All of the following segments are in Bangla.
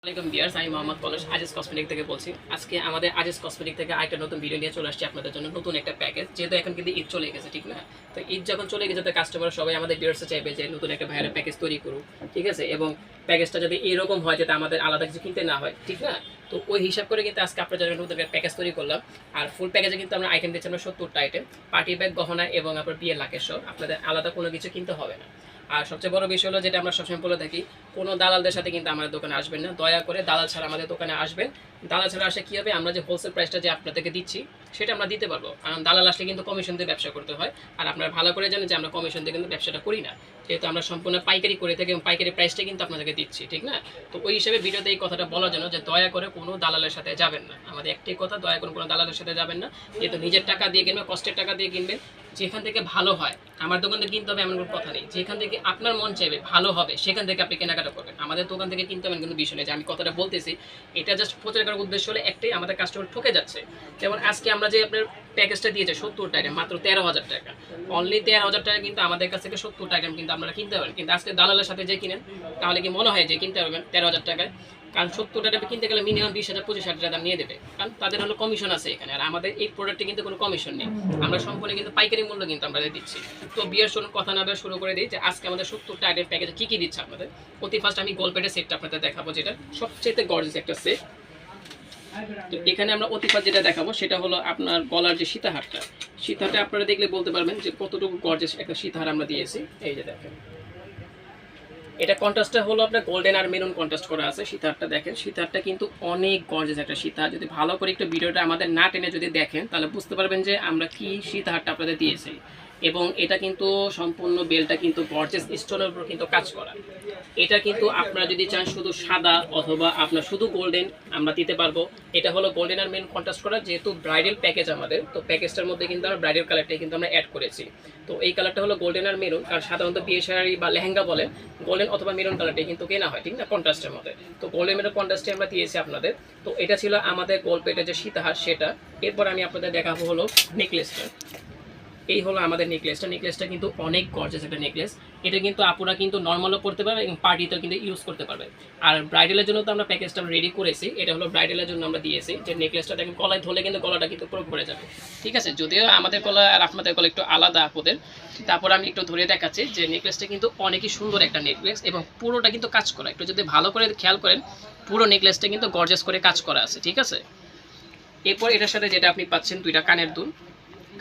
আসসালামাইকুম ভিউয়ার্স, আমি মোহাম্মদ পলাশ আজিজ কসমেটিক থেকে বলছি। আজকে আমাদের আজিজ কসমেটিক থেকে আরেকটা নতুন ভিডিও নিয়ে চলে আসছি আপনাদের জন্য, নতুন একটা প্যাকেজ। যেহেতু এখন কিন্তু ঈদ চলে গেছে, ঠিক না? তো ঈদ যখন চলে গেছে, তো কাস্টমার সবাই আমাদের ভিউয়ার্সে চাইবে যে নতুন একটা ভাইরাল প্যাকেজ তৈরি করুক, ঠিক আছে? এবং প্যাকেজটা যদি এরকম হয় যাতে আমাদের আলাদা কিছু কিনতে না হয়, ঠিক না? তো ওই হিসাব করে কিন্তু আজকে আপনার জন্য নতুন একটা প্যাকেজ তৈরি করলাম। আর ফুল প্যাকেজে কিন্তু আমরা আইটেম দিচ্ছি আমরা 70টা আইটেম, পার্টি ব্যাগ, গহনা এবং আপনার বিয়ের লাকের সহ। আপনাদের আলাদা কোনো কিছু কিনতে হবে না। আর সবচেয়ে বড় বিষয় হলো, যেটা আমরা সবসময় বলে থাকি, কোনো দালালদের সাথে কিন্তু আমাদের দোকানে আসবেন না। দয়া করে দালাল ছাড়া আমাদের দোকানে আসবেন। দালাল ছাড়া আসলে কী হবে, আমরা যে হোলসেল প্রাইসটা যে আপনাদেরকে দিচ্ছি সেটা আমরা দিতে পারবো। কারণ দালাল আসলে কিন্তু কমিশন দিয়ে ব্যবসা করতে হয়। আর আপনারা ভালো করে জানেন যে আমরা কমিশন দিয়ে কিন্তু ব্যবসাটা করি না, যেহেতু আমরা সম্পূর্ণ পাইকারি করে থাকি এবং পাইকারি প্রাইসটা কিন্তু আপনাদেরকে দিচ্ছি, ঠিক না? তো ওই হিসেবে ভিডিওতে এই কথাটা বলার জন্য যে দয়া করে কোনো দালালের সাথে যাবেন না। আমাদের একটাই কথা, দয়া করে কোনো দালালের সাথে যাবেন না। যেহেতু নিজের টাকা দিয়ে কিনবেন, কষ্টের টাকা দিয়ে কিনবেন, যেখান থেকে ভালো হয়। আমার দোকান থেকে কিনতে হবে এমন কোনো কথা নেই। যেখান থেকে আপনার মন চাইবে ভালো হবে সেখান থেকে আপনি কেনাকাটা করবেন। আমাদের দোকান থেকে কিনতে হবে কোনো বিষয় নেই। যে আমি কথাটা বলতেছি, এটা জাস্ট প্রচার করার উদ্দেশ্য হলে একটাই, আমাদের কাস্টমার ঠকে যাচ্ছে। যেমন আজকে আমরা যে আপনার প্যাকেজটা দিয়েছে 70টা আইটেম, মাত্র 13,000 টাকা। অনলি 13,000 টাকা কিন্তু আমাদের কাছ থেকে 70টা আইটেম কিন্তু আপনারা কিনতে পারেন। কিন্তু আজকে দালালের সাথে যে কিনেন, তাহলে কি মনে হয় যে কিনতে পারবেন 13,000 টাকায়? কারণ 70টা টাকা কিনতে গেলে মিনিমাম 20,000 25,000 দাম নিয়ে দেবে, কারণ তাদের হলো কমিশন আছে এখানে। আর আমাদের এই প্রোডাক্টে কিন্তু কোনো কমিশন নেই, আমরা সম্পূর্ণ কিন্তু পাইকারি মূল্য কিন্তু আমরা দিচ্ছি। তো বিয়ের শুনুন, কথা না শুরু করে দিই যে আজকে আমাদের 70টা আইটেম প্যাকেজে কী কী দিচ্ছে আপনাদের। অতি ফার্স্ট আমি গোলপেটের সেটটা আপনাদের দেখাবো, যেটা সবচেয়ে গর্জিয়াস একটা সেট। তো এখানে আমরা অতি ফার্স্ট যেটা দেখাবো সেটা হলো আপনার গলার যে সীতাহারটা। সীতাহারটা আপনারা দেখলে বলতে পারবেন যে কতটুকু গর্জিয়াস একটা সীতাহার আমরা দিয়েছি। এই যে দেখেন, এটা কন্ট্রাস্টটা হলো আপনার গোল্ডেন আর মেরুন কন্ট্রাস্ট করা আছে। সীতাহারটা দেখেন, সীতাহারটা কিন্তু অনেক গর্জিয়াস একটা সীতাহার। যদি ভালো করে একটু ভিডিওটা আমাদের না টেনে যদি দেখেন, তাহলে বুঝতে পারবেন যে আমরা কি সীতাহারটা আপনাদের দিয়েছি। এবং এটা কিন্তু সম্পূর্ণ বেলটা কিন্তু গর্জিয়াস স্টোনের উপর কিন্তু কাজ করা। এটা কিন্তু আপনারা যদি চান শুধু সাদা অথবা আপনার শুধু গোল্ডেন, আমরা দিতে পারবো। এটা হলো গোল্ডেন আর মেরুন কন্ট্রাস্ট করা, যেহেতু ব্রাইডাল প্যাকেজ আমাদের, তো প্যাকেজটার মধ্যে কিন্তু আমরা ব্রাইডাল কালারটাই কিন্তু আমরা অ্যাড করেছি। তো এই কালারটা হলো গোল্ডেন আর মেরুন। আর সাধারণত বিয়ে শাড়ি বা লেহেঙ্গা বলে গোল্ডেন অথবা মেরুন কালারটাই কিন্তু কেনা হয়, ঠিক না? কন্ট্রাস্টের মধ্যে। তো গোল্ডেন মেরুন কন্ট্রাস্টে আমরা দিয়েছি আপনাদের। তো এটা ছিল আমাদের গোলপেটের যে সীতাহার সেটা। এরপর আমি আপনাদের দেখাবো হলো নেকলেসটা। এই হলো আমাদের নেকলেসটা। নেকলেসটা কিন্তু অনেক গর্জিয়াস একটা নেকলেস। এটা কিন্তু আপুরা কিন্তু নর্মালও পড়তে পারবে এবং পার্টিতেও কিন্তু ইউজ করতে পারবে। আর ব্রাইডালের জন্য তো আমরা প্যাকেজটা রেডি করেছি। এটা হলো ব্রাইডালের জন্য আমরা দিয়েছি, যে নেকলেসটা দেখেন গলায় ধরলে কিন্তু গলাটা কিন্তু পুরো ভরে যাবে, ঠিক আছে? যদিও আমাদের গলা আর আপনাদের গলা একটু আলাদা আপুদের। তারপর আমি একটু ধরে দেখাচ্ছি যে নেকলেসটা কিন্তু অনেকই সুন্দর একটা নেকলেস এবং পুরোটা কিন্তু কাজ করা। একটু যদি ভালো করে খেয়াল করেন, পুরো নেকলেসটা কিন্তু গর্জিয়াস করে কাজ করা আছে, ঠিক আছে? এরপর এটার সাথে যেটা আপনি পাচ্ছেন, দুইটা কানের দুল।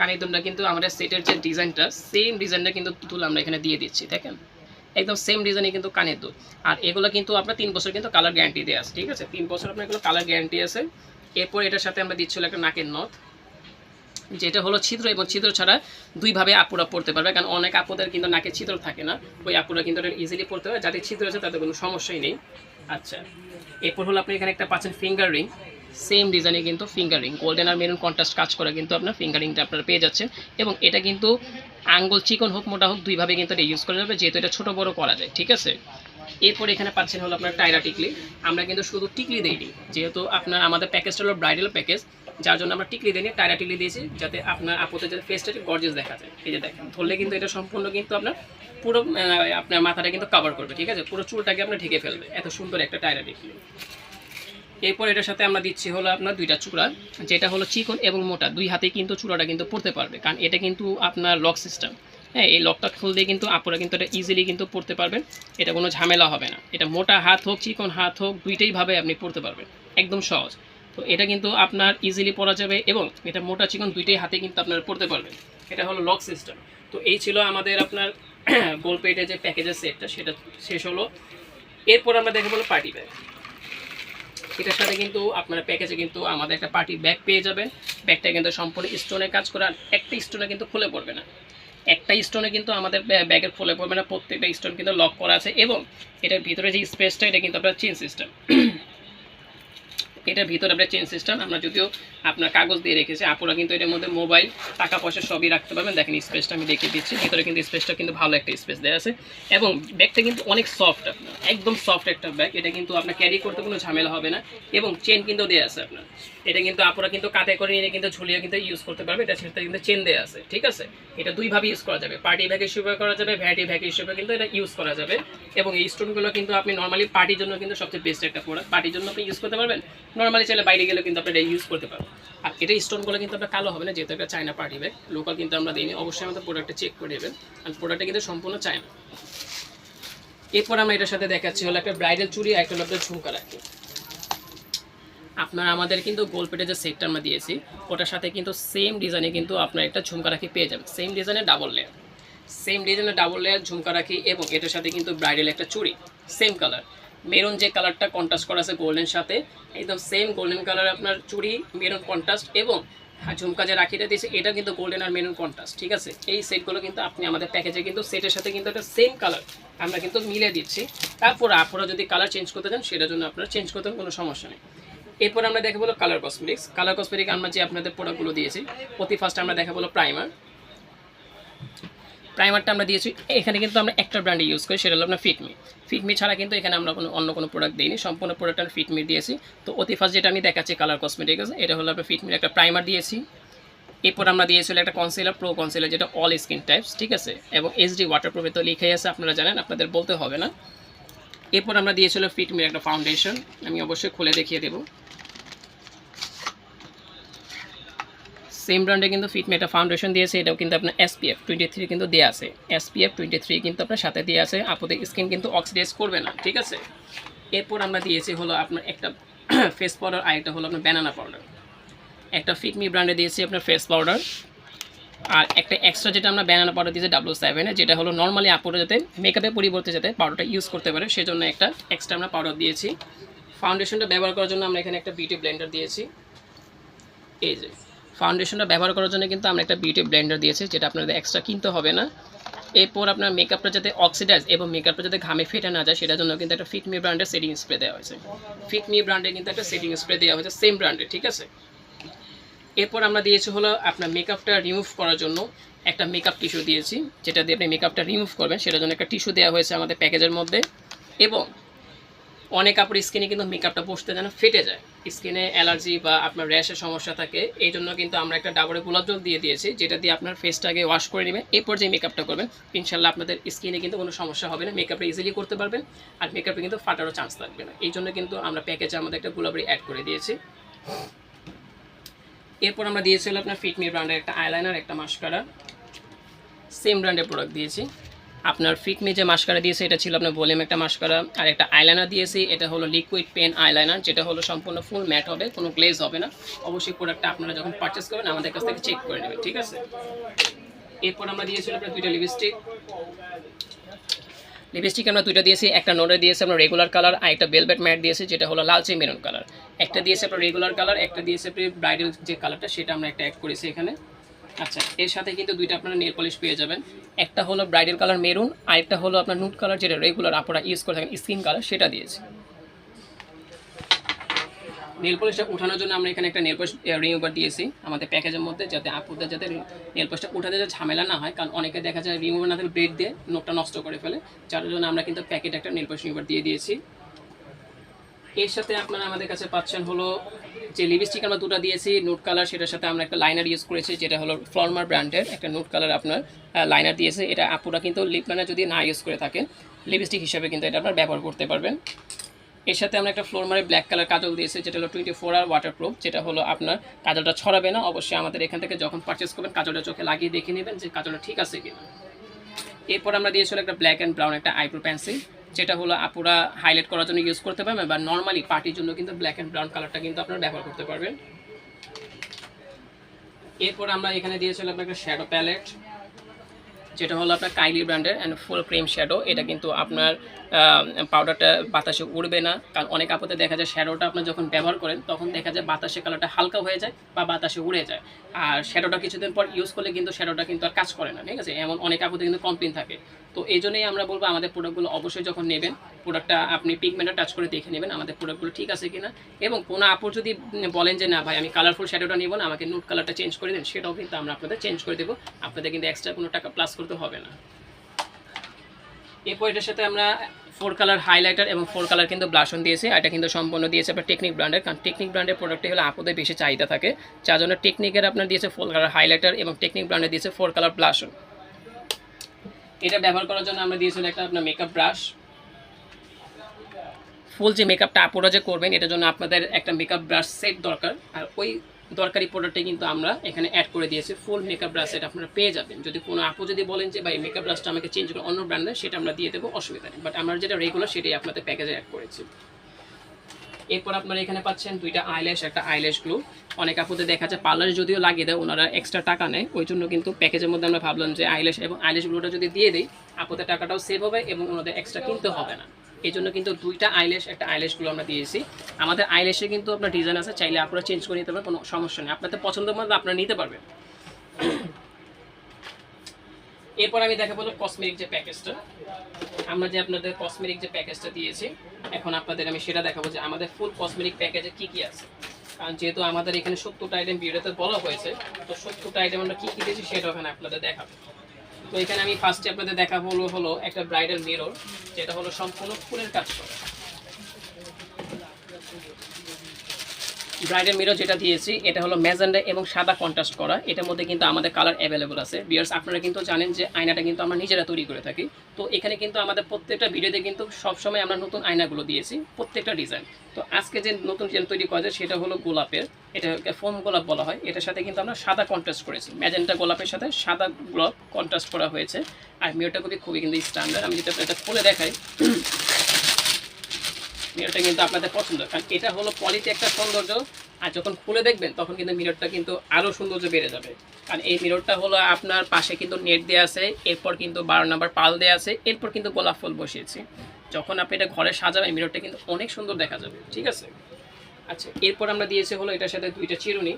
কানের দুলটা কিন্তু আমাদের সেটের যে ডিজাইনটা, সেম ডিজাইনটা কিন্তু দুল আমরা এখানে দিয়ে দিচ্ছি, দেখেন একদম সেম ডিজাইনে কিন্তু কানের দুল। আর এগুলো কিন্তু আপনার 3 বছর কিন্তু কালার গ্যারান্টি দেওয়া আছে, ঠিক আছে? 3 বছর আপনার এগুলো কালার গ্যারান্টি আছে। এরপর এটার সাথে আমরা দিচ্ছিল একটা নাকের নথ, যেটা হলো ছিদ্র এবং ছিদ্র ছাড়া দুইভাবে আপুরা পড়তে পারবে। কারণ অনেক আপুদের কিন্তু নাকে ছিদ্র থাকে না, ওই আপুরা কিন্তু এটা ইজিলি পড়তে পারে। যাদের ছিদ্র আছে তাদের কোনো সমস্যাই নেই। আচ্ছা, এরপর হলো আপনি এখানে একটা পাচ্ছেন ফিঙ্গার রিং। সেম ডিজাইনে কিন্তু ফিঙ্গার রিং, গোল্ডেন আর মেরুন কন্ট্রাস্ট কাজ করে কিন্তু আপনার ফিঙ্গার রিংটা আপনারা পেয়ে যাচ্ছেন। এবং এটা কিন্তু আঙ্গুল চিকন হোক মোটা হোক দুইভাবে কিন্তু এটা ইউজ করা যাবে, যেহেতু এটা ছোটো বড়ো করা যায়, ঠিক আছে? এরপর এখানে পাচ্ছেন হলো আপনার টায়রা টিকলি। আমরা কিন্তু শুধু টিকলি দিইনি, যেহেতু আপনার আমাদের প্যাকেজটা হলো ব্রাইডাল প্যাকেজ, যার জন্য আমরা টিকলি দিইনি, টায়রা টিকলি দিয়েছি, যাতে আপনার আপুদের যাতে ফেসটা গর্জিয়াস দেখা যায়। এই যে দেখেন, ধরলে কিন্তু এটা সম্পূর্ণ কিন্তু আপনার পুরো আপনার মাথাটা কিন্তু কভার করবে, ঠিক আছে? পুরো চুলটাকে আপনার ঢেকে ফেলবে, এত সুন্দর একটা টায়রা টিকলি। এরপর এটার সাথে আমরা দিচ্ছি হলো আপনার দুইটা চূড়া, যেটা হলো চিকন এবং মোটা, দুই হাতে কিন্তু চূড়াটা কিন্তু পড়তে পারবে। কারণ এটা কিন্তু আপনার লক সিস্টেম, হ্যাঁ, এই লকটা খুললে কিন্তু আপুরা কিন্তু এটা ইজিলি কিন্তু পড়তে পারবেন। এটা কোনো ঝামেলা হবে না। এটা মোটা হাত হোক চিকন হাত হোক দুইটাইভাবে আপনি পড়তে পারবেন, একদম সহজ। তো এটা কিন্তু আপনার ইজিলি পরা যাবে এবং এটা মোটা চিকন দুইটাই হাতে কিন্তু আপনারা পড়তে পারবেন। এটা হলো লক সিস্টেম। তো এই ছিল আমাদের আপনার গোলপেটের যে প্যাকেজের সেটটা, সেটা শেষ হলো। এরপর আমরা দেখে বলো পার্টি ব্যাগ। এটার সাথে কিন্তু আপনার প্যাকেজে কিন্তু আমাদের একটা পার্টি ব্যাগ পেয়ে যাবেন। ব্যাগটা কিন্তু সম্পূর্ণ স্টোনে কাজ করা, একটা স্টোনে কিন্তু খুলে পড়বে না। একটা স্টোনে কিন্তু আমাদের ব্যাগের খুলে পড়বে না, প্রত্যেকটা স্টোন কিন্তু লক করা আছে। এবং এটার ভিতরে যে স্পেসটা, এটা কিন্তু আপনার চেন সিস্টেম। এটার ভিতরে আপনার চেন সিস্টেম, আমরা যদিও আপনার কাগজ দিয়ে রেখেছি, আপুরা কিন্তু এটার মধ্যে মোবাইল, টাকা পয়সা সবই রাখতে পারবেন। দেখেন স্পেসটা আমি দেখিয়ে দিচ্ছি, ভিতরে কিন্তু স্পেসটা কিন্তু ভালো একটা স্পেস দেওয়া আছে এবং ব্যাগটা কিন্তু অনেক সফট, আপনার একদম সফট একটা ব্যাগ। এটা কিন্তু আপনার ক্যারি করতে কোনো ঝামেলা হবে না এবং চেন কিন্তু দেওয়া আছে আপনার। এটা কিন্তু আপুরা কিন্তু কাঁধে করে নিয়ে কিন্তু ঝুলিয়ে কিন্তু ইউজ করতে পারবে। এটা সাথে কিন্তু চেন দেওয়া আছে, ঠিক আছে। এটা দুইভাবে ইউজ করা যাবে, পার্টি ব্যাগ হিসেবে করা যাবে, ভ্যারাইটি ব্যাগ হিসেবে কিন্তু এটা ইউজ করা যাবে। এবং এই স্টোনগুলো কিন্তু আপনি নর্মালি পার্টির জন্য কিন্তু সবচেয়ে বেস্ট একটা প্রোডাক্ট, পার্টির জন্য আপনি ইউজ করতে পারবেন, নর্মালি চাইলে বাইরে গেলে কিন্তু আপনি এটা ইউজ করতে পারবেন। আর এটা স্টোনগুলো কিন্তু আপনার কালো হবে না, যেহেতু একটা চায়না পার্টি ব্যাগ, লোকাল কিন্তু আমরা দিইনি। অবশ্যই আমাদের প্রোডাক্টটা চেক করে নেবেন, আর প্রোডাক্টটা কিন্তু সম্পূর্ণ চায়না। এরপর আমরা এটার সাথে দেখাচ্ছি হলো একটা ব্রাইডাল চুড়ি, একটা হলো আপনার ঝুমকা রাখি। আপনার আমাদের কিন্তু গোলপেটে যে সেটটা আমরা দিয়েছি ওটার সাথে কিন্তু সেম ডিজাইনে কিন্তু আপনার একটা ঝুমকা রাখি পেয়ে যাবেন, সেম ডিজাইনের ডাবল লেয়ার, সেম ডিজাইনের ডাবল লেয়ার ঝুমকা রাখি। এবং এটার সাথে কিন্তু ব্রাইডাল একটা চুড়ি, সেম কালার, মেরুন যে কালারটা কন্ট্রাস্ট করা আছে গোল্ডের সাথে, একদম সেম গোল্ডেন কালার আপনার চুড়ি, মেরুন কন্ট্রাস্ট। এবং ঝুমকা যে রাখিটা দিয়েছে এটা কিন্তু গোল্ডেন আর মেরুন কন্ট্রাস্ট, ঠিক আছে। এই সেটগুলো কিন্তু আপনি আমাদের প্যাকেজে কিন্তু সেটের সাথে কিন্তু একটা সেম কালার আমরা কিন্তু মিলিয়ে দিচ্ছি। তারপর আপনারা যদি কালার চেঞ্জ করতে চান সেটার জন্য আপনারা চেঞ্জ করতে কোনো সমস্যা নেই। এরপর আমরা দেখা বলো কালার কসমেটিক্স। কালার কসমেটিক আমরা যে আপনাদের প্রোডাক্টগুলো দিয়েছি, অতি ফার্স্ট আমরা দেখা বলো প্রাইমার। প্রাইমারটা আমরা দিয়েছি, এখানে কিন্তু আমরা একটা ব্র্যান্ডে ইউজ করি, সেটা হলো আপনার ফিটমি। ফিটমি ছাড়া কিন্তু এখানে আমরা অন্য কোনো প্রোডাক্ট দিইনি, সম্পূর্ণ প্রোডাক্ট আমরা ফিটমি দিয়েছি। তো অতি ফার্স্ট যেটা আমি দেখাচ্ছি কালার কসমেটিক্স, এটা হলো আপনার ফিটমির একটা প্রাইমার দিয়েছি। এরপর আমরা দিয়েছিল একটা কনসিলার, প্রো কনসিলার, যেটা অল স্কিন টাইপস, ঠিক আছে, এবং এইচডি ওয়াটারপ্রুফে তো লিখেই আছে, আপনারা জানেন, আপনাদের বলতে হবে না। এরপর আমরা দিয়েছিল ফিটমির একটা ফাউন্ডেশন, আমি অবশ্যই খুলে দেখিয়ে দেবো। সেম ব্র্যান্ডে কিন্তু ফিটমি একটা ফাউন্ডেশন দিয়েছে, এটাও কিন্তু আপনার SPF 23 কিন্তু দেওয়া আছে, SPF 23 কিন্তু আপনার সাথে দেওয়া আছে, আপনাদের স্কিন কিন্তু অক্সিডাইজ করবে না, ঠিক আছে। এরপর আমরা দিয়েছি হলো আপনার একটা ফেস পাউডার, আর একটা হলো আপনার ব্যানানা পাউডার। একটা ফিটমি ব্র্যান্ডে দিয়েছি আপনার ফেস পাউডার, আর একটা এক্সট্রা যেটা আমরা ব্যানানা পাউডার দিয়েছি W7, যেটা হলো নর্মালি আপুরা যাতে মেকআপের পরিবর্তে যাতে পাউডারটা ইউজ করতে পারে সেজন্য একটা এক্সট্রা আমরা পাউডার দিয়েছি। ফাউন্ডেশনটা ব্যবহার করার জন্য আমরা এখানে একটা বিউটি ব্লেন্ডার দিয়েছি। এই যে ফাউন্ডেশনটা ব্যবহার করার জন্য কিন্তু আমরা একটা বিউটি ব্লেন্ডার দিয়েছি, যেটা আপনাদের এক্সট্রা কিনতে হবে না। এরপর আপনার মেকআপটা যাতে অক্সিডাইজ এবং মেকআপটা যাতে ঘামে ফেটে না যায় সেটার জন্য কিন্তু একটা ফিটমি ব্র্যান্ডের সেটিং স্প্রে দেওয়া হয়েছে। ফিটমি ব্র্যান্ডে কিন্তু একটা সেটিং স্প্রে দেওয়া হয়েছে, সেম ব্র্যান্ডে, ঠিক আছে। এরপর আমরা দিয়েছি হলো আপনার মেকআপটা রিমুভ করার জন্য একটা মেকআপ টিস্যু দিয়েছি, যেটা দিয়ে আপনি মেকআপটা রিমুভ করবেন সেটার জন্য একটা টিস্যু দেওয়া হয়েছে আমাদের প্যাকেজের মধ্যে। এবং অনেক কাপড় স্কিনে কিন্তু মেকআপটা বসতে যেন ফেটে যায়, স্কিনে অ্যালার্জি বা আপনার র্যাশের সমস্যা থাকে, এই জন্য কিন্তু আমরা একটা ডাবরে গোলাপ জল দিয়ে দিয়েছি, যেটা দিয়ে আপনার ফেসটাকে ওয়াশ করে নেবেন, এরপর যে মেকআপটা করবেন ইনশাল্লাহ আপনাদের স্কিনে কিন্তু কোনো সমস্যা হবে না, মেকআপটা ইজিলি করতে পারবেন, আর মেকআপে কিন্তু ফাটারও চান্স থাকবে না। এই জন্য কিন্তু আমরা প্যাকেজে আমাদের একটা গোলাপরি অ্যাড করে দিয়েছি। এরপর আমরা দিয়েছিল আপনার ফিটমি ব্র্যান্ডের একটা আইলাইনার, একটা মাস্কারা, সেম ব্র্যান্ডের প্রোডাক্ট দিয়েছি। আপনার ফিটমি যে মাস্কারা দিয়েছে এটা ছিল আপনার ভলিউম একটা মাস্কারা, আর একটা আইলাইনার দিয়েছি, এটা হলো লিকুইড পেন আইলাইনার, যেটা হলো সম্পূর্ণ ফুল ম্যাট হবে, কোনো গ্লেজ হবে না। অবশ্যই প্রোডাক্টটা আপনারা যখন পারচেস করবেন আমাদের কাছ থেকে চেক করে নেবেন, ঠিক আছে। এরপর আমরা দিয়েছিল আপনার দুইটা লিপস্টিক। লিপস্টিক আমরা দুইটা দিয়েছি, একটা নোটে দিয়েছি আমরা রেগুলার কালার, আর একটা ভেলভেট ম্যাট দিয়েছি যেটা হলো লালচে মেরুন কালার। একটা দিয়েছে আপনার রেগুলার কালার, একটা দিয়েছে আপনি ব্রাইডাল যে কালারটা সেটা আমরা একটা অ্যাড করেছি এখানে। আচ্ছা, এর সাথে কিন্তু দুইটা আপনারা নেল পলিশ পেয়ে যাবেন, একটা হলো ব্রাইডাল কালার মেরুন, আর একটা হলো আপনার নুট কালার, যেটা রেগুলার আপনারা ইউজ করে থাকেন স্কিন কালার, সেটা দিয়েছি। নেল পলিশটা উঠানোর জন্য আমরা এখানে একটা নেল পলিশ রিমুভার দিয়েছি আমাদের প্যাকেজের মধ্যে, যাতে আপুদের যাতে নেল পলিশটা উঠাতে যাতে ঝামেলা না হয়, কারণ অনেকে দেখা যায় রিমুভার না থাকলে ব্লেড দিয়ে নোটটা নষ্ট করে ফেলে, যার জন্য আমরা কিন্তু প্যাকেটে একটা নেল পলিশ রিমুভার দিয়ে দিয়েছি। এর সাথে আপনারা আমাদের কাছে পাচ্ছেন হলো যে লিপস্টিক আমরা দুটো দিয়েছি নুট কালার, সেটার সাথে আমরা একটা লাইনার ইউজ করেছি, যেটা হলো ফ্লরমার ব্র্যান্ডের একটা নুট কালার আপনার লাইনার দিয়েছে। এটা আপুরা কিন্তু লিপ লাইনার যদি না ইউজ করে থাকেন লিপস্টিক হিসেবে কিন্তু এটা আপনার ব্যবহার করতে পারবেন। এর সাথে আমরা একটা ফ্লোরমারের ব্ল্যাক কালার কাজল দিয়েছি, যেটা হলো 24 আওয়ার ওয়াটারপ্রুফ, যেটা হলো আপনার কাজলটা ছড়াবে না। অবশ্যই আমাদের এখান থেকে যখন পারচেস করবেন কাজলটা চোখে লাগিয়ে দেখে নেবেন যে কাজলটা ঠিক আছে কিনা। এরপর আমরা দিয়েছিল একটা ব্ল্যাক অ্যান্ড ব্রাউন একটা আইব্রো পেন্সিল, যেটা হলো আপুরা হাইলাইট করার জন্য ইউজ করতে পারবেন, বা নর্মালি পার্টির জন্য কিন্তু ব্ল্যাক অ্যান্ড ব্রাউন কালারটা কিন্তু আপনারা ব্যবহার করতে পারবেন। এরপর আমরা এখানে দিয়েছিলাম আপনার একটা শ্যাডো প্যালেট, যেটা হলো আপনার কাইলি ব্র্যান্ডের অ্যান্ড ফুল ক্রিম শ্যাডো। এটা কিন্তু আপনার পাউডারটা বাতাসে উড়বে না, কারণ অনেক আপুতে দেখা যায় শ্যাডোটা আপনার যখন ব্যবহার করেন তখন দেখা যায় বাতাসে কালারটা হালকা হয়ে যায় বা বাতাসে উড়ে যায়, আর শ্যাডোটা কিছুদিন পর ইউজ করলে কিন্তু শ্যাডোটা কিন্তু আর কাজ করে না, ঠিক আছে। এমন অনেক আপুতে কিন্তু কমপ্লেন থাকে। তো তো এই জন্যই আমরা বলবো আমাদের প্রোডাক্টগুলো অবশ্যই যখন নেবেন প্রোডাক্টটা আপনি পিগমেন্টটা টাচ করে দেখে নেবেন আমাদের প্রোডাক্টগুলো ঠিক আছে কিনা। এবং কোনো আপু যদি বলেন যে না ভাই আমি কালারফুল শ্যাডোটা নেব না, আমাকে নুট কালারটা চেঞ্জ করে দেন, সেটাও কিন্তু আমরা আপনাদের চেঞ্জ করে দেবো, আপনাদের কিন্তু এক্সট্রা কোনো টাকা প্লাস করতে হবে না। এরপর এটার সাথে আমরা 4 কালার হাইলাইটার এবং 4 কালার কিন্তু ব্লাশন দিয়েছি। এটা কিন্তু সম্পূর্ণ দিয়েছে আপনার টেকনিক ব্র্যান্ডের, কারণ টেকনিক ব্র্যান্ডের প্রোডাক্টে হলে আপুদের বেশি চাহিদা থাকে, যার জন্য টেকনিকের আপনার দিয়েছে 4 কালার হাইলাইটার এবং টেকনিক ব্র্যান্ডে দিয়েছে 4 কালার ব্লাশন। এটা ব্যবহার করার জন্য আমরা দিয়েছিলাম একটা আপনার মেকআপ ব্রাশ। ফুল যে মেকআপটা আপুরা যে করবেন এটার জন্য আপনাদের একটা মেকআপ ব্রাশ সেট দরকার, আর ওই দরকারি প্রোডাক্টে কিন্তু আমরা এখানে অ্যাড করে দিয়েছি ফুল মেকআপ ব্রাশ সেট আপনারা পেয়ে যাবেন। যদি কোনো আপু যদি বলেন যে ভাই মেকআপ ব্রাশটা আমাকে চেঞ্জ করে অন্য ব্র্যান্ডের, সেটা আমরা দিয়ে দেবো, অসুবিধা নেই, বাট আমরা যেটা রেগুলার সেটাই আপনাদের প্যাকেজে অ্যাড করেছি। এরপর আপনারা এখানে পাচ্ছেন 2টা আইল্যাশ, একটা আইল্যাশ গ্লু। অনেক আপুদের দেখা যায় পার্লারে যদিও লাগিয়ে দেয় ওনারা এক্সট্রা টাকা নেয়, ওই জন্য কিন্তু প্যাকেজের মধ্যে আমরা ভাবলাম যে আইল্যাশ এবং আইল্যাশ গ্লুটা যদি দিয়ে দিই আপুদের টাকাটাও সেভ হবে এবং ওনাদের এক্সট্রা কিনতে হবে না। এই জন্য কিন্তু 2টা আইল্যাশ, একটা আইল্যাশ গ্লু আমরা দিয়েছি। আমাদের আইল্যাশে কিন্তু আপনার ডিজাইন আছে, চাইলে আপনারা চেঞ্জ করে নিতে পারবেন, কোনো সমস্যা নেই, আপনাদের পছন্দের মধ্যে আপনারা নিতে পারবেন। এরপর আমি দেখা বলবো কসমেটিক যে প্যাকেজটা, আমরা যে আপনাদের কসমেটিক যে প্যাকেজটা দিয়েছি এখন আপনাদের আমি সেটা দেখাবো যে আমাদের ফুল কসমেটিক প্যাকেজে কী কী আছে। কারণ যেহেতু আমাদের এখানে 70টা আইটেম ভিডিওতে বলা হয়েছে, তো 70টা আইটেম আমরা কী কী দিয়েছি সেটা ওখানে আপনাদের দেখাবো। তো এখানে আমি ফার্স্টে আপনাদের দেখাবো হলো একটা ব্রাইডাল মিরর, যেটা হলো সম্পূর্ণ ফুলের কাজ করা। ব্রাইডাল মিরর যেটা দিয়েছি এটা হলো ম্যাজেন্ডা এবং সাদা কন্ট্রাস্ট করা, এটার মধ্যে কিন্তু আমাদের কালার অ্যাভেলেবল আছে। ভিউয়ার্স আপনারা কিন্তু জানেন যে আয়নাটা কিন্তু আমরা নিজেরা তৈরি করে থাকি, তো এখানে কিন্তু আমাদের প্রত্যেকটা ভিডিওতে কিন্তু সবসময় আমরা নতুন আয়নাগুলো দিয়েছি, প্রত্যেকটা ডিজাইন। তো আজকে যে নতুন ডিজাইন তৈরি করা যায় সেটা হলো গোলাপের, এটা ফোম গোলাপ বলা হয়, এটার সাথে কিন্তু আমরা সাদা কন্ট্রাস্ট করেছি, ম্যাজেন্টা গোলাপের সাথে সাদা গোলাপ কন্ট্রাস্ট করা হয়েছে। আর মিররটা খুবই কিন্তু স্ট্যান্ডার্ড, আমি যেটা এটা খুলে দেখাই, মিররটা কিন্তু আপনাদের পছন্দ, কারণ এটা হলো পলিতে একটা সৌন্দর্য, আর যখন খুলে দেখবেন তখন কিন্তু মিররটা কিন্তু আরও সৌন্দর্য বেড়ে যাবে। কারণ এই মিররটা হলো আপনার পাশে কিন্তু নেট দেওয়া আছে, এরপর কিন্তু 12 নাম্বার পাল দেওয়া আছে, এরপর কিন্তু গোলাপ ফুল বসিয়েছি। যখন আপনি এটা ঘরে সাজাবেন মিররটা কিন্তু অনেক সুন্দর দেখা যাবে, ঠিক আছে। আচ্ছা, এরপর আমরা দিয়েছি হলো এটার সাথে 2টা চিরুনি,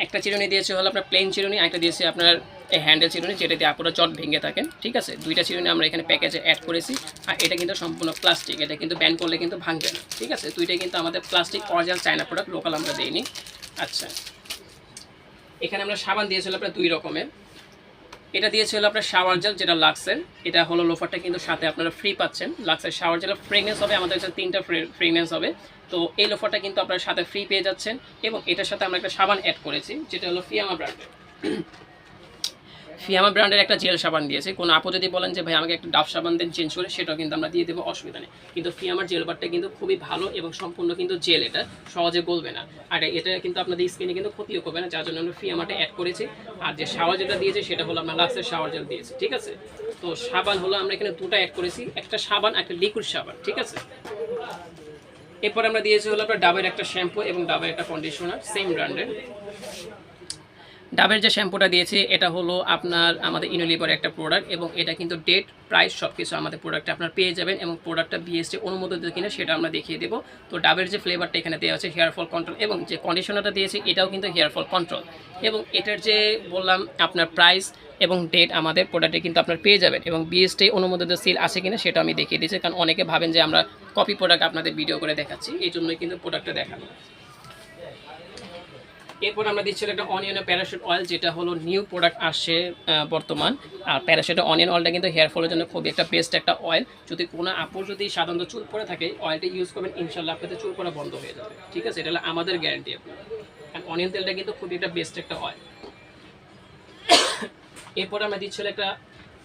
একটা চিরুনি দিয়েছে হলো আপনার প্লেন চিরুনি, একটা দিয়েছে আপনার এই হ্যান্ডেল চিরুনি, যেটা দিয়ে আপনারা চট ভেঙে থাকেন, ঠিক আছে। 2টা চিরুনি আমরা এখানে প্যাকেজে অ্যাড করেছি, আর এটা কিন্তু সম্পূর্ণ প্লাস্টিক, এটা কিন্তু ব্যান করলে কিন্তু ভাঙবে না, ঠিক আছে। 2টাই কিন্তু আমাদের plastic original China product, local আমরা দিইনি। আচ্ছা, এখানে আমরা সাবান দিয়েছিল আপনার 2 রকমের, এটা দিয়েছিল আপনার শাওয়ার জেল যেটা লাক্সের, এটা হলো লোফারটা কিন্তু সাথে আপনারা ফ্রি পাচ্ছেন। লাক্সের শাওয়ার জেলের ফ্রেগনেন্স হবে আমাদের কাছে 3টা ফ্রেগনেন্স হবে, তো এই লোফারটা কিন্তু আপনারা সাথে ফ্রি পেয়ে যাচ্ছেন। এবং এটার সাথে আমরা একটা সাবান অ্যাড করেছি যেটা হলো ফিয়ামা ব্র্যান্ডের, ফিয়ামা ব্র্যান্ডের একটা জেল সাবান দিয়েছে। কোনো আপু যদি বলেন যে ভাই আমাকে একটা ডাব সাবান দেন চেঞ্জ করে, সেটাও কিন্তু আমরা দিয়ে দেবো, অসুবিধা নেই। কিন্তু ফিয়ামার জেল বারটা কিন্তু খুবই ভালো এবং সম্পূর্ণ কিন্তু জেল, এটা সহজে গলবে না, আর এটা কিন্তু আপনাদের স্কিনে কিন্তু ক্ষতিও করবে না, যার জন্য আমরা ফিয়ামাটা অ্যাড করেছি। আর যে শাওয়ার জেলটা দিয়েছে সেটা হলো আমরা লাক্সের শাওয়ার জেল দিয়েছি, ঠিক আছে। তো সাবান হলো আমরা এখানে 2টা অ্যাড করেছি, একটা সাবান একটা লিকুইড সাবান, ঠিক আছে। এরপর আমরা দিয়েছি হলো আপনার ডাবের একটা শ্যাম্পু এবং ডাবের একটা কন্ডিশনার, সেম ব্র্যান্ডের। ডাবের যে শ্যাম্পুটা দিয়েছি এটা হলো আপনার আমাদের ইউনিলিভার একটা প্রোডাক্ট, এবং এটা কিন্তু ডেট প্রাইস সব কিছু আমাদের প্রোডাক্টে আপনার পেয়ে যাবেন, এবং প্রোডাক্টটা বিএসটি অনুমোদিত কিনা সেটা আমরা দেখিয়ে দেবো। তো ডাবের যে ফ্লেভারটা এখানে দেওয়া আছে হেয়ার ফল কন্ট্রোল, এবং যে কন্ডিশনারটা দিয়েছি এটাও কিন্তু হেয়ার ফল কন্ট্রোল, এবং এটার যে বললাম আপনার প্রাইস এবং ডেট আমাদের প্রোডাক্টে কিন্তু আপনার পেয়ে যাবেন, এবং বিএসটি অনুমোদিত সিল আছে কিনা সেটা আমি দেখিয়ে দিয়েছি, কারণ অনেকে ভাবেন যে আমরা কপি প্রোডাক্ট আপনাদের ভিডিও করে দেখাচ্ছি, এই জন্যই কিন্তু প্রোডাক্টটা দেখানো। এরপর আমরা দিচ্ছিল একটা অনিয়নের প্যারাশুট অয়েল, যেটা হলো নিউ প্রোডাক্ট আসছে বর্তমান। আর প্যারাশুট অনিয়ন অয়েলটা কিন্তু হেয়ার ফলের জন্য খুবই একটা বেস্ট একটা অয়েল, যদি কোনো আপুর যদি সাধারণত চুল পড়ে থাকে অয়েলটা ইউজ করবেন, ইনশাল্লাহ আপনাদের চুল পড়া বন্ধ হয়ে যাবে, ঠিক আছে। এটা হলো আমাদের গ্যারান্টি আপনার, কারণ অনিয়ন তেলটা কিন্তু খুবই একটা বেস্ট একটা অয়েল। এরপর আমরা দিচ্ছিল একটা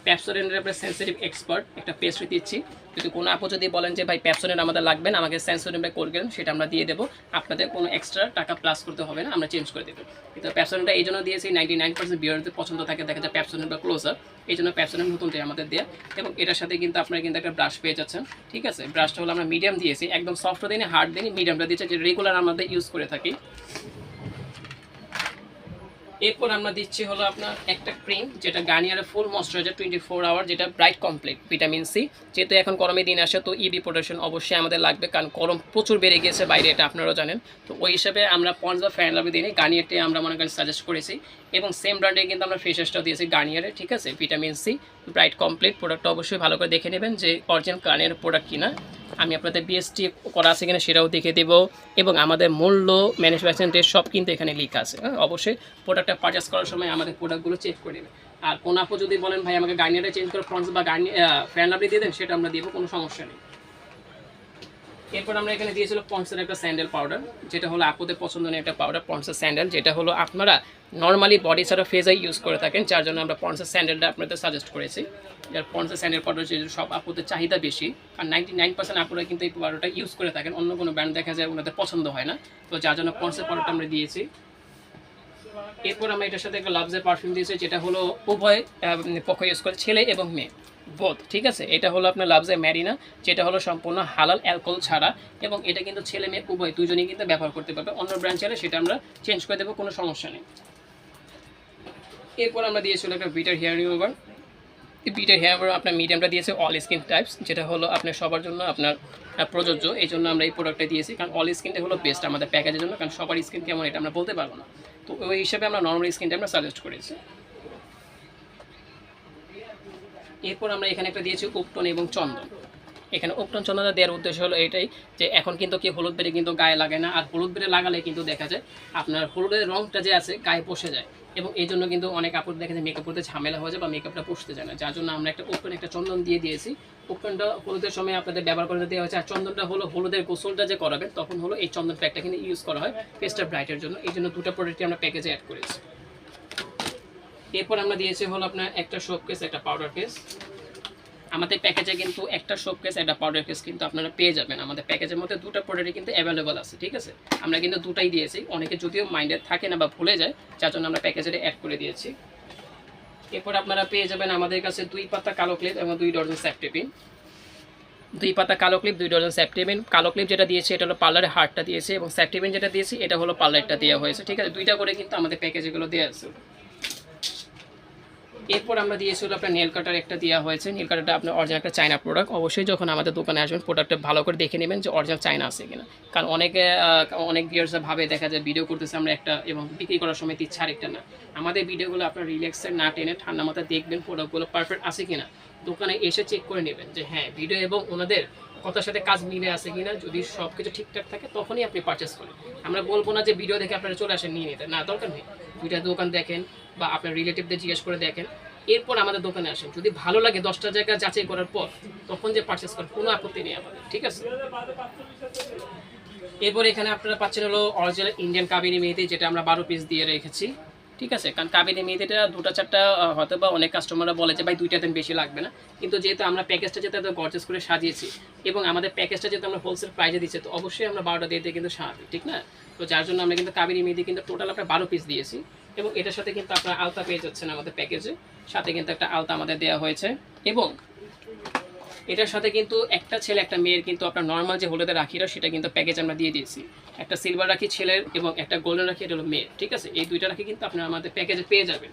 প্যাপসোডেন্টের আপনার সেন্সিটিভ এক্সপার্ট একটা পেস্ট দিচ্ছি। যদি কোনো আপু যদি বলেন যে ভাই প্যাপসোডেন্ট আমাদের লাগবে না, আমাকে সেন্সোডেন্ট করে গেলেন, সেটা আমরা দিয়ে দেবো, আপনাদের কোনো এক্সট্রা টাকা প্লাস করতে হবে না, আমরা চেঞ্জ করে দেবো। কিন্তু প্যাপসোডেন্টটা এই জন্য দিয়েছি 99% বিয়ারদের পছন্দ থাকে, দেখা যায় প্যাপসোডেন্ট বা ক্লোজার, এই জন্য প্যাপসোডেন্ট নতুনটাই আমাদের দেওয়া। এবং এটার সাথে কিন্তু আপনারা কিন্তু একটা ব্রাশ পেয়ে যাচ্ছেন, ঠিক আছে। ব্রাশটা হলো আমরা মিডিয়াম দিয়েছি, একদম সফটও দিই হার্ড দিই, মিডিয়ামটা দিয়েছি, যে রেগুলার আমাদের ইউজ করে থাকি। এরপর আমরা দিচ্ছি হলো আপনার একটা ক্রিম, যেটা গার্নিয়ারের ফুল ময়শ্চারাইজার 24 আওয়ার, যেটা ব্রাইট কমপ্লিট ভিটামিন সি। যেহেতু এখন গরমের দিন আসে, তো ইবি প্রোটেকশন অবশ্যই আমাদের লাগবে, কারণ গরম প্রচুর বেড়ে গিয়েছে বাইরে, এটা আপনারাও জানেন। তো ওই হিসাবে আমরা পন্ডস বা ফ্যান লাভে দিই, গার্নিয়ারটি আমরা মনে করেন সাজেস্ট করেছি। এবং সেম ব্র্যান্ডে কিন্তু আমরা ফেস ওয়াশটাও দিয়েছি গার্নিয়ারের, ঠিক আছে, ভিটামিন সি ব্রাইট কমপ্লিট। প্রোডাক্টটা অবশ্যই ভালো করে দেখে নেবেন যে অরিজিনাল গার্নিয়ারের প্রোডাক্ট কিনা। আমি আপনাদের বিএসটি করা আছে কিনা সেটাও দেখে দেবো, এবং আমাদের মূল্য, ম্যানুফ্যাকচারিং ডেট সব কিন্তু এখানে লেখা আছে। অবশ্যই প্রোডাক্টটা পারচেস করার সময় আমাদের প্রোডাক্টগুলো চেক করে নেবেন। আর কোন আপু যদি বলেন ভাই আমাকে গার্নিয়ারে চেঞ্জ করে পন্ডস বা ফ্যান লাভলি দিয়ে দেন, সেটা আমরা দিব, কোনো সমস্যা নেই। এরপর আমরা এখানে দিয়েছিল পন্ডসের একটা স্যান্ডেল পাউডার, যেটা হলো আপুদের পছন্দের একটা পাউডার, পন্ডসের স্যান্ডেল, যেটা হলো আপনারা নর্মালি বডি ছাড়া ফেসে ইউজ করে থাকেন, যার জন্য আমরা পন্ডসের স্যান্ডেলটা আপনাদের সাজেস্ট করেছি। যার পন্ডসের স্যান্ডেল পাউডার সব আপুদের চাহিদা বেশি, আর 99% আপুরা কিন্তু এই পাউডারটা ইউজ করে থাকেন, অন্য কোনো ব্র্যান্ড দেখা যায় ওনাদের পছন্দ হয় না, তো যার জন্য পন্ডসের পাউডারটা আমরা দিয়েছি। এরপর আমরা এটার সাথে একটা লাভজের পারফিউম দিয়েছি, যেটা হলো উভয় পক্ষ ইউজ করে, ছেলে এবং মেয়ে বোথ, ঠিক আছে। এটা হলো আপনার লাভজে ম্যারিনা, যেটা হলো সম্পূর্ণ হালাল অ্যালকোহল ছাড়া, এবং এটা কিন্তু ছেলে মেয়ে উভয় দুজনেই কিন্তু ব্যবহার করতে পারবে। অন্য ব্র্যান্ড চাইলে সেটা আমরা চেঞ্জ করে দেবো, কোনো সমস্যা নেই। এরপর আমরা দিয়েছিল একটা বিটার হেয়ার রিমুভার। এই বিটার হেয়ার রিমুভার আপনার মিডিয়ামটা দিয়েছে অল স্কিন টাইপস, যেটা হলো আপনার সবার জন্য আপনার প্রযোজ্য, এই জন্য আমরা এই প্রোডাক্টটা দিয়েছি, কারণ অল স্কিনটা হলো বেস্ট আমাদের প্যাকেজের জন্য, কারণ সবার স্কিন কেমন এটা আমরা বলতে পারবো না, তো ওই হিসাবে আমরা নর্মাল স্কিনটা আমরা সাজেস্ট করেছি। এরপর আমরা এখানে একটা দিয়েছি উপটন এবং চন্দন। এখানে উপটন চন্দনটা দেওয়ার উদ্দেশ্য হলো এটাই যে এখন কিন্তু কি হলুদ বেড়ে কিন্তু গায়ে লাগে না, আর হলুদ বেড়ে লাগালে কিন্তু দেখা যায় আপনার হলুদের রঙটা যে আছে গায়ে বসে যায়, এবং এই জন্য কিন্তু অনেক আপুর দেখা যায় মেকআপ করতে ঝামেলা হয়ে যায় বা মেকআপটা বসতে যায় না, যার জন্য আমরা একটা উপটন একটা চন্দন দিয়ে দিয়েছি। উপটনটা হলুদের সময় আপনাদের ব্যবহার করে দেওয়া হয়েছে, আর চন্দনটা হলো হলুদের গোসলটা যে করাবেন তখন হলো এই চন্দন প্যাকটা কিন্তু ইউজ করা হয় ফেসটা ব্রাইটের জন্য, এই জন্য দুটো প্রোডাক্টই আমরা প্যাকেজে অ্যাড করেছি। এরপর আমরা দিয়েছি হলো আপনার একটা সোপ কেস, একটা পাউডার কেস। আমাদের প্যাকেজে কিন্তু একটা সোপ কেস, একটা পাউডার কেস কিন্তু আপনারা পেয়ে যাবেন। আমাদের প্যাকেজের মধ্যে দুটো প্রোডাক্টই কিন্তু অ্যাভেলেবল আছে, ঠিক আছে। আমরা কিন্তু দুটাই দিয়েছি, অনেকে যদিও মাইন্ডে থাকে না বা ভুলে যায়, যার জন্য আমরা প্যাকেজে অ্যাড করে দিয়েছি। এরপর আপনারা পেয়ে যাবেন আমাদের কাছে 2 পাতা কালো ক্লিপ এবং 2 ডজন স্যাপটেপিন। 2 পাতা কালো ক্লিপ, 2 ডজন স্যাপটেপিন। কালো ক্লিপ যেটা দিয়েছে এটা হলো পার্লারের হার্টটা দিয়েছে, এবং স্যাপটেপিন যেটা দিয়েছি এটা হলো পার্লারটা দেওয়া হয়েছে, ঠিক আছে। দুইটা করে কিন্তু আমাদের প্যাকেজগুলো দেওয়া আছে। এরপর আমরা দিয়েছিল আপনার নেল কাটার একটা দেওয়া হয়েছে। নেল কাটারটা আপনার অরিজিনাল একটা চায়না প্রোডাক্ট, অবশ্যই যখন আমাদের দোকানে আসবেন প্রোডাক্টটা ভালো করে দেখে নেবেন যে অরিজিনাল চায়না আছে কিনা, কারণ অনেক ভিউয়ার্সরা ভাবে দেখা যায় ভিডিও করতেছে আমরা একটা এবং বিক্রি করার সময় দিচ্ছে আরেকটা না। আমাদের ভিডিওগুলো আপনার রিল্যাক্সে না টেনে ঠান্ডা মাথায় দেখবেন প্রোডাক্টগুলো পারফেক্ট আছে কিনা, দোকানে এসে চেক করে নেবেন যে হ্যাঁ ভিডিও এবং ওনাদের কথার সাথে কাজ মিলে আছে কিনা। যদি সব কিছু ঠিকঠাক থাকে তখনই আপনি পারচেস করেন। আমরা বলবো না যে ভিডিও দেখে আপনারা চলে আসেন নিয়ে নিতে, না, দরকার নেই। দুইটা দোকান দেখেন বা আপনার রিলেটিভদের জিজ্ঞেস করে দেখেন, এরপর আমাদের দোকানে আসেন। যদি ভালো লাগে 10টা জায়গা যাচাই করার পর তখন যে পারচেস করেন, কোনো আপত্তি নেই আমাদের, ঠিক আছে। এরপর এখানে আপনারা পাচ্ছেন হলো অরিজিনাল ইন্ডিয়ান কাবেরী মেহেদি, যেটা আমরা 12 পিস দিয়ে রেখেছি, ঠিক আছে। কারণ কাবেরী মেহেদিটা 2টা 4টা হয়তো বা অনেক কাস্টমাররা বলে যে ভাই 2টা দিন বেশি লাগবে না, কিন্তু যেহেতু আমরা প্যাকেজটা যেহেতু এত গর্জাস করে সাজিয়েছি এবং আমাদের প্যাকেজটা যেহেতু আমরা হোলসেল প্রাইসে দিচ্ছি, তো অবশ্যই আমরা 12টা দিয়ে কিন্তু সাজাই, ঠিক না। তো যার জন্য আমরা কিন্তু কাবেরী মেহেদি কিন্তু টোটাল আমরা 12 পিস দিয়েছি, এবং এটার সাথে কিন্তু আপনারা আলতা পেয়ে যাচ্ছেন আমাদের প্যাকেজে, সাথে কিন্তু একটা আলতা আমাদের দেওয়া হয়েছে। এবং এটার সাথে কিন্তু একটা ছেলে একটা মেয়ের কিন্তু আপনার নর্মাল যে হলুদের রাখিটা সেটা কিন্তু প্যাকেজ আমরা দিয়ে দিয়েছি। একটা সিলভার রাখি ছেলের এবং একটা গোল্ডেন রাখি এটা হলো মেয়ের, ঠিক আছে। এই দুইটা রাখি কিন্তু আপনারা আমাদের প্যাকেজে পেয়ে যাবেন।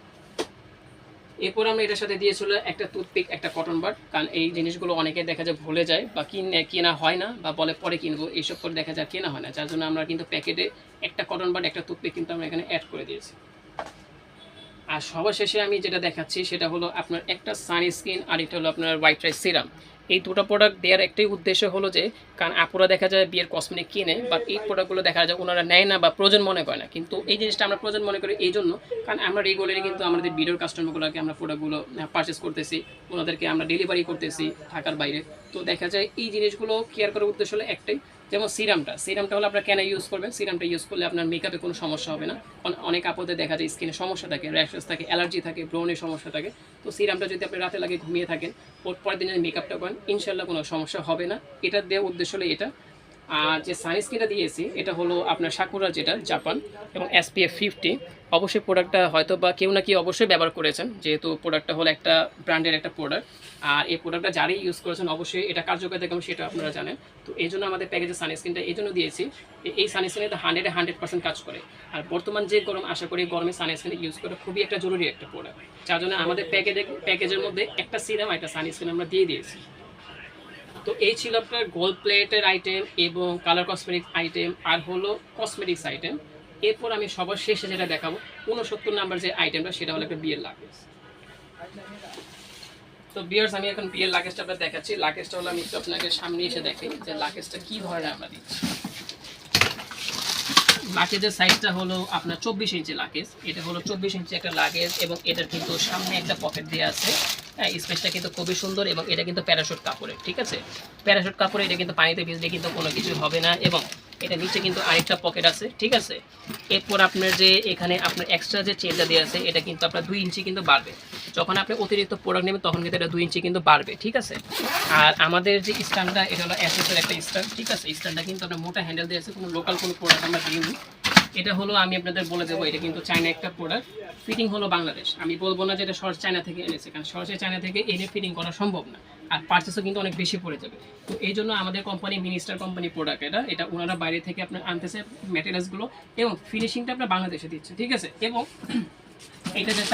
এরপর আমরা এটার সাথে দিয়েছিল একটা টুথপিক, একটা কটন বাড, কারণ এই জিনিসগুলো অনেকে দেখা যায় ভুলে যায় বা কেনা হয় না, বা বলে পরে কিনবো, এইসব করে দেখা যায় কেনা হয় না, যার জন্য আমরা কিন্তু প্যাকেটে একটা কটন বাড, একটা টুথপিক কিন্তু আমরা এখানে অ্যাড করে দিয়েছি। আর সবার শেষে আমি যেটা দেখাচ্ছি সেটা হলো আপনার একটা সানস্ক্রিন, আর এটা হলো আপনার হোয়াইট রাইস সিরাম। এই দুটো প্রোডাক্ট দেওয়ার একটাই উদ্দেশ্য হলো যে, কারণ আপুরা দেখা যায় বিয়ের কসমেটিক কিনে, বাট এই প্রোডাক্টগুলো দেখা যায় ওনারা নেয় না বা প্রয়োজন মনে করে না, কিন্তু এই জিনিসটা আমরা প্রয়োজন মনে করি এই জন্য, কারণ আমরা রেগুলারলি কিন্তু আমাদের ভিডিওর কাস্টমারগুলোকে আমরা প্রোডাক্টগুলো পারচেস করতেছি, ওনাদেরকে আমরা ডেলিভারি করতেছি ঢাকার বাইরে। তো দেখা যায় এই জিনিসগুলো কেয়ার করার উদ্দেশ্য হলো একটাই, যেমন সিরামটা হলো আপনার কেন ইউজ করবেন, সিরামটা ইউজ করলে আপনার মেকআপে কোনো সমস্যা হবে না। অনেক আপদে দেখা যায় স্কিনে সমস্যা থাকে, র্যাশেস থাকে, অ্যালার্জি থাকে, ব্রনের সমস্যা থাকে। তো সিরামটা যদি আপনি রাতে লাগে ঘুমিয়ে থাকেন, পরের দিনে মেকআপটা করেন, ইনশাল্লাহ কোনো সমস্যা হবে না। এটা দেওয়ার উদ্দেশ্য হলো এটা। আর যে সানস্ক্রিনটা দিয়েছি এটা হলো আপনার সাকুরা, যেটা জাপান, এবং SPF 50। অবশ্যই প্রোডাক্টটা হয়তো বা কেউ না কেউ অবশ্যই ব্যবহার করেছেন, যেহেতু প্রোডাক্টটা হলো একটা ব্র্যান্ডের একটা প্রোডাক্ট। আর এই প্রোডাক্টটা যারাই ইউজ করেছেন অবশ্যই এটা কার্যকারিতা কেমন সেটা আপনারা জানেন। তো এই জন্য আমাদের প্যাকেজের সানস্ক্রিনটা এই জন্য দিয়েছি, এই সানস্ক্রিনে 100% কাজ করে। আর বর্তমান যে গরম, আশা করি গরমে সানস্ক্রিন ইউজ করা খুবই একটা জরুরি একটা প্রোডাক্ট, যার জন্য আমাদের প্যাকেজের মধ্যে একটা সিরাম, একটা সানস্ক্রিন আমরা দিয়ে দিয়েছি। তো এই ছিল আপনার গোল্ড প্লেটের আইটেম এবং কালার কসমেটিক্স আইটেম, আর হলো কসমেটিক্স আইটেম। এরপর আমি সবার শেষে যেটা দেখাবো 69 নাম্বার যে আইটেমটা, সেটা হলো একটা বিয়ের লাগেজ। তো বিয়ার্স আমি এখন বিয়ের লাগেজটা আপনার দেখাচ্ছি। লাগেজটা হলো আমি একটু আপনাকে সামনে এসে দেখাই যে লাগেজটা কী ধরনের আমরা দিচ্ছি। লাগেজের সাইজটা হলো আপনার 24 ইঞ্চি লাগেজ। এটা হলো 24 ইঞ্চি একটা লাগেজ এবং এটার কিন্তু সামনে একটা পকেট দেওয়া আছে। হ্যাঁ, স্পেসটা কিন্তু খুবই সুন্দর এবং এটা কিন্তু প্যারাশুট কাপড়ের, ঠিক আছে। প্যারাশুট কাপড়ে এটা কিন্তু পানিতে ভিজলে কিন্তু কোনো কিছু হবে না এবং এটা নিচে কিন্তু আরেকটা পকেট আছে, ঠিক আছে। এরপর আপনার যে এখানে আপনার এক্সট্রা যে চেনটা দেওয়া আছে এটা কিন্তু আপনার 2 ইঞ্চি কিন্তু বাড়বে। যখন আপনি অতিরিক্ত প্রোডাক্ট নেবেন তখন কিন্তু এটা 2 ইঞ্চি কিন্তু বাড়বে, ঠিক আছে। আর আমাদের যে স্ট্যান্ডটা এটা হলো অ্যাসেসের একটা স্ট্যান্ড, ঠিক আছে। স্ট্যান্ডটা কিন্তু আপনার মোটা হ্যান্ডেল দিয়ে আছে, কোনো লোকাল কোনো প্রোডাক্ট আমরা দিইনি। এটা হলো আমি আপনাদের বলে দেবো, এটা কিন্তু চায়না একটা প্রোডাক্ট, ফিটিং হলো বাংলাদেশ। আমি বলবো না যে এটা সরাসরি চায়না থেকে এনেছে, কারণ সরাসরি চায়না থেকে এনে ফিটিং করা সম্ভব না, আর পার্চেসও কিন্তু অনেক বেশি পড়ে যাবে। তো এই জন্য আমাদের কোম্পানি মিনিস্টার কোম্পানি প্রোডাক্ট, এটা ওনারা বাইরে থেকে আপনার আনতেছে ম্যাটেরিয়ালসগুলো এবং ফিনিশিংটা আপনার বাংলাদেশে দিচ্ছে, ঠিক আছে। এবং এটা যে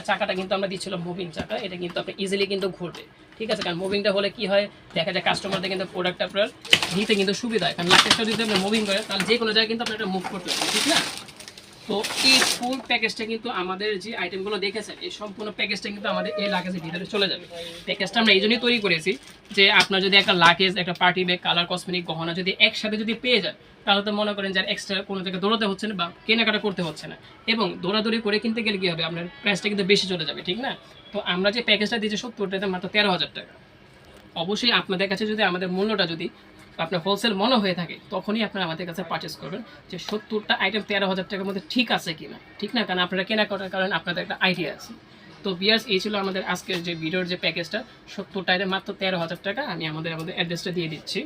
চাকাটা কিন্তু আমরা দিচ্ছিলাম মুভিং চাকা, এটা কিন্তু আপনার ইজিলি কিন্তু ঘুরবে, ঠিক আছে। কারণ মুভিংটা হলে কি হয়, দেখা যায় কাস্টমারদের কিন্তু প্রোডাক্ট আপনার দিতে কিন্তু সুবিধা হয়। কারণ লাগেজটা যদি আপনি মুভিং করে তাহলে যে কোনো জায়গায় কিন্তু আপনার এটা মুভ করতে পারবেন, ঠিক না। তো এই ফুল প্যাকেজটা কিন্তু আমাদের যে আইটেমগুলো দেখেছেন এই সম্পূর্ণ প্যাকেজটা কিন্তু আমাদের এই লাগেজের ভিতরে চলে যাবে। প্যাকেজটা আমরা এই জন্যই তৈরি করেছি যে আপনার যদি একটা লাগেজ, একটা পার্টি ব্যাগ, কালার কসমেটিক, গহনা যদি একসাথে যদি পেয়ে যান তাহলে তো মনে করেন যে এক্সট্রা কোনো জায়গায় দৌড়াতে হচ্ছে না বা কেনাকাটা করতে হচ্ছে না, এবং দৌড়াদৌড়ি করে কিনতে গেলে কী হবে, আপনার প্রাইসটা কিন্তু বেশি চলে যাবে, ঠিক না। তো আমরা যে প্যাকেজটা দিয়েছি 70টাতে মাত্র 13,000 টাকা। অবশ্যই আপনাদের কাছে যদি আমাদের মূল্যটা যদি আপনার হোলসেল মনে হয়ে থাকে তখনই আপনারা আমাদের কাছে পারচেস করবেন যে 70টা আইটেম 13,000 টাকার মধ্যে ঠিক আছে কিনা, ঠিক না। কারণ আপনারা কেনাকাটার কারণে আপনাদের একটা আইডিয়া আছে। তো বিয়ার্স এই ছিল আমাদের আজকের যে ভিডিওর যে প্যাকেজটা, 70টা আইটেম মাত্র 13,000 টাকা। আমি আমাদের অ্যাড্রেসটা দিয়ে দিচ্ছি।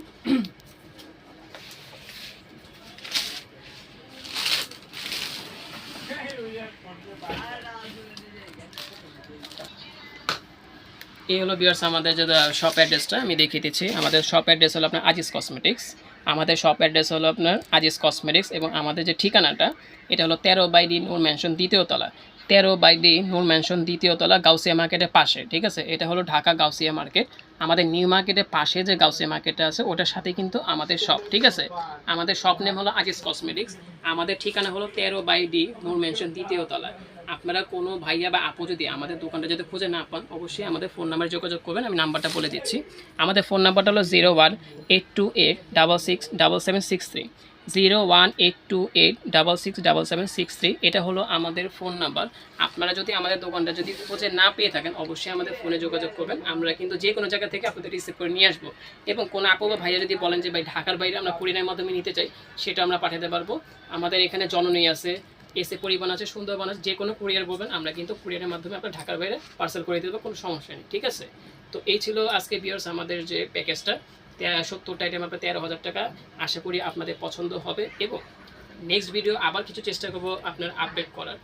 এই হলো বিয়ার্স আমাদের যে শপ অ্যাড্রেসটা আমি দেখিয়ে দিচ্ছি। আমাদের শপ অ্যাড্রেস হলো আপনার আজিজ কসমেটিক্স। আমাদের শপ অ্যাড্রেস হলো আপনার আজিজ কসমেটিক্স এবং আমাদের যে ঠিকানাটা এটা হলো 13/D নূর ম্যানশন 2য় তলা, 13/D নূর ম্যানশন 2য় তলা, গাউসিয়া মার্কেটের পাশে, ঠিক আছে। এটা হলো ঢাকা গাউসিয়া মার্কেট। আমাদের নিউ মার্কেটের পাশে যে গাউসিয়া মার্কেটটা আছে ওটার সাথে কিন্তু আমাদের শপ, ঠিক আছে। আমাদের শপ নেম হলো আজিজ কসমেটিক্স। আমাদের ঠিকানা হলো 13/D নূর ম্যানশন 2য় তলা। আপনারা কোনো ভাইয়া বা আপু যদি আমাদের দোকানটা যদি খুঁজে না পান অবশ্যই আমাদের ফোন নাম্বারে যোগাযোগ করবেন। আমি নাম্বারটা বলে দিচ্ছি। আমাদের ফোন নাম্বারটা হলো 0182866763, 0182866763। এটা হলো আমাদের ফোন নাম্বার। আপনারা যদি আমাদের দোকানটা যদি খুঁজে না পেয়ে থাকেন অবশ্যই আমাদের ফোনে যোগাযোগ করবেন। আমরা কিন্তু যে কোনো জায়গা থেকে আপনাদের রিসিভ করে নিয়ে আসবো। এবং কোনো আপু বা ভাইয়া যদি বলেন যে ভাই ঢাকার বাইরে আমরা কুরিয়ারের মাধ্যমে নিতে চাই, সেটা আমরা পাঠাতে পারবো। আমাদের এখানে জননী আছে, এসে পরিবহন আছে, সুন্দরবন আছে, যে কোনো কুরিয়ার বলবেন আমরা কিন্তু কুরিয়ারের মাধ্যমে আপনার ঢাকার বাইরে পার্সেল করে দেবো, কোনো সমস্যা নেই, ঠিক আছে। তো এই ছিল আজকে ভিউয়ার্স আমাদের যে প্যাকেজটা 70টা আইটেম আপনার 13,000 টাকা। আশা করি আপনাদের পছন্দ হবে এবং নেক্সট ভিডিও আবার কিছু চেষ্টা করবো আপনার আপডেট করার।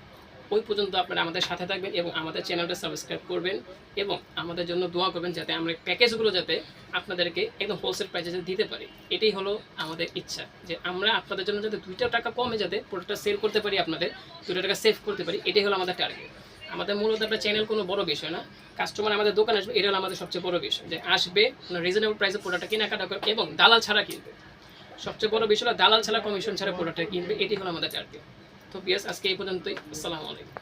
ওই পর্যন্ত আপনারা আমাদের সাথে থাকবেন এবং আমাদের চ্যানেলটা সাবস্ক্রাইব করবেন এবং আমাদের জন্য দোয়া করবেন যাতে আমরা প্যাকেজগুলো যাতে আপনাদেরকে একদম হোলসেল প্রাইসে দিতে পারি। এটাই হলো আমাদের ইচ্ছা যে আমরা আপনাদের জন্য যাতে 2 টাকা কমে যাতে প্রোডাক্টটা সেল করতে পারি, আপনাদের 2 টাকা সেভ করতে পারি, এটাই হলো আমাদের টার্গেট। আমাদের মূলত আপনার চ্যানেল কোনো বড় বিষয় না, কাস্টমার আমাদের দোকানে আসবে এটা হলো আমাদের সবচেয়ে বড় বিষয়, যে আসবে রিজনেবল প্রাইসে প্রোডাক্টটা কেনাকাটা করবে এবং দালাল ছাড়া কিনবে। সবচেয়ে বড় বিষয় হলো দালাল ছাড়া, কমিশন ছাড়া প্রোডাক্টটা কিনবে, এটি হলো আমাদের টার্গেট। তো বিয়াস আজকে এই পর্যন্তই। আসসালামু আলাইকুম।